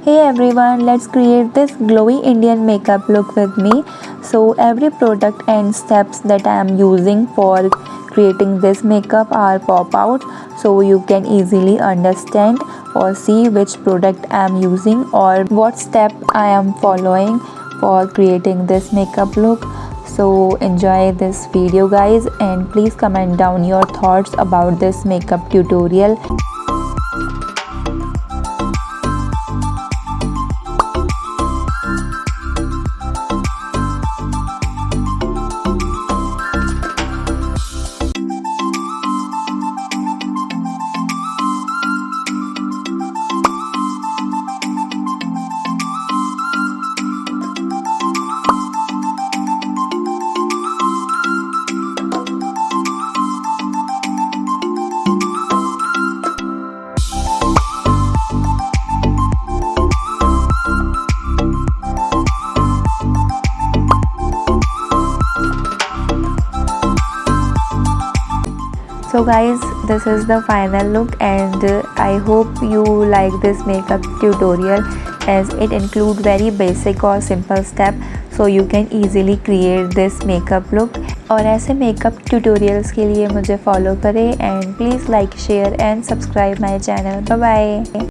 Hey everyone, let's create this glowy Indian makeup look with me. So every product and steps that I am using for creating this makeup are pop out, so you can easily understand or see which product I am using or what step I am following for creating this makeup look. So enjoy this video guys, and please comment down your thoughts about this makeup tutorial. So guys, this is the final look, and I hope you like this makeup tutorial as it include very basic or simple step, so you can easily create this makeup look. और ऐसे makeup tutorials के लिए मुझे follow करें, and please like, share and subscribe my channel. Bye bye.